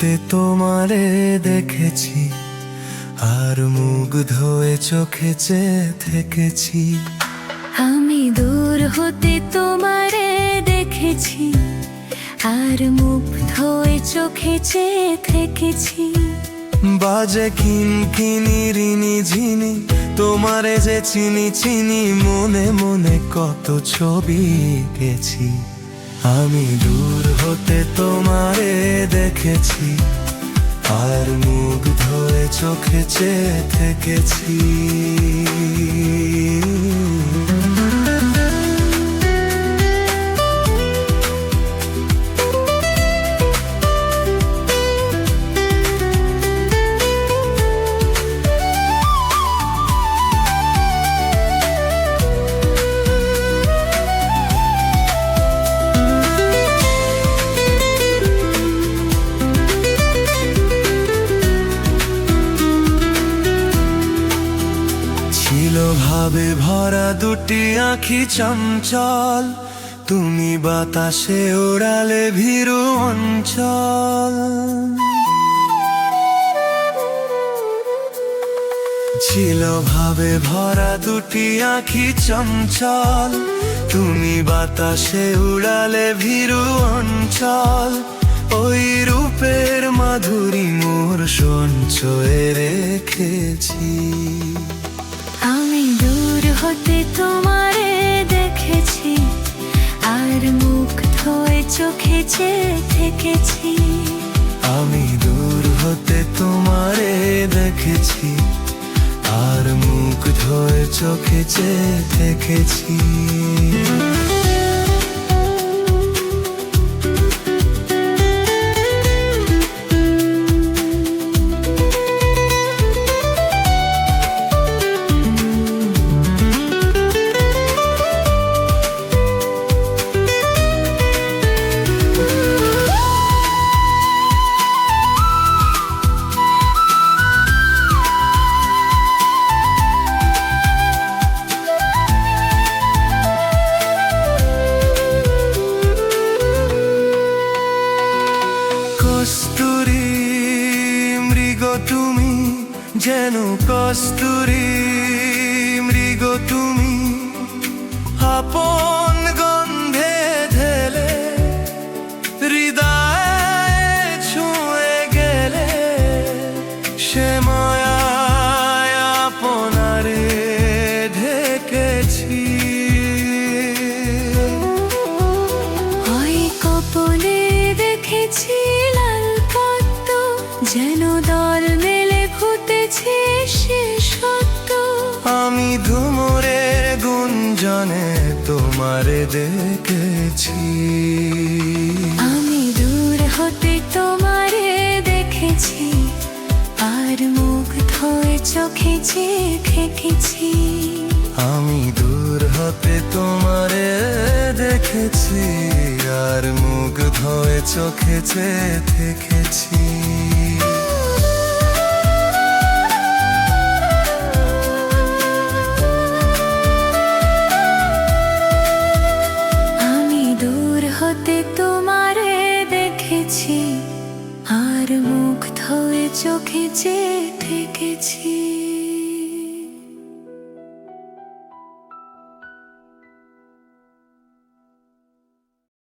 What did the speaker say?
হতে তোমারে দেখেছি, আর মুগ্ধ হয়ে চোখে চেয়ে থেকেছি। আমি দূর হতে তোমারে দেখেছি, আর মুগ্ধ হয়ে চোখে চেয়ে থেকেছি। বাজে কিনকিনি রিনি ঝিনি, তোমারে যে চিনি চিনি, মনে মনে কত ছবি এঁকেছি। আমি দূর হতে তোমারে দেখেছি, আর মুগ্ধ হয়ে চোখে চেয়ে থেকেছি। ছিল ভাবে ভরা দুটি আঁখি চঞ্চল, তুমি বাতাসে ওড়ালে ভীরু অঞ্চল। ছিল ভাবে ভরা দুটি আঁখি চঞ্চল, তুমি বাতাসে উড়ালে ভীরু অঞ্চল। ওই রূপের মাধুরী মোর সঞ্চয়ে রেখেছি। আমি দূর হতে তোমারে দেখেছি, আর মুগ্ধ হয়ে চোখে চেয়ে থেকেছি। আমি দূর হতে তোমারে দেখেছি, আর মুগ্ধ হয়ে চোখে চেয়ে থেকেছি। কস্তুরী মৃগ তুমি, যেন কস্তুরী মৃগ তুমি, আপন গন্ধে ঢেলে হৃদয়ে ছুঁয়ে গেলে। সে মায়ায় আপনারে ঢেকেছি। ওই কপলে দেখেছি লাল পদ্ম, যেন দল মেলে ফুটেছে সে সত্য। আমি ঘুমরের গুঞ্জনে তোমারে দেখেছি। আমি দূর হতে তোমারে দেখেছি, আর মুগ্ধ হয়ে চোখে চেয়ে থেকেছি। আমি দূর হতে তোমারে দেখেছি, আর মুগ্ধ হয়ে চোখে চেয়ে থেকেছি। আমি দূর হতে তোমারে দেখেছি, আর মুগ্ধ হয়ে চোখে চেয়ে থেকেছি।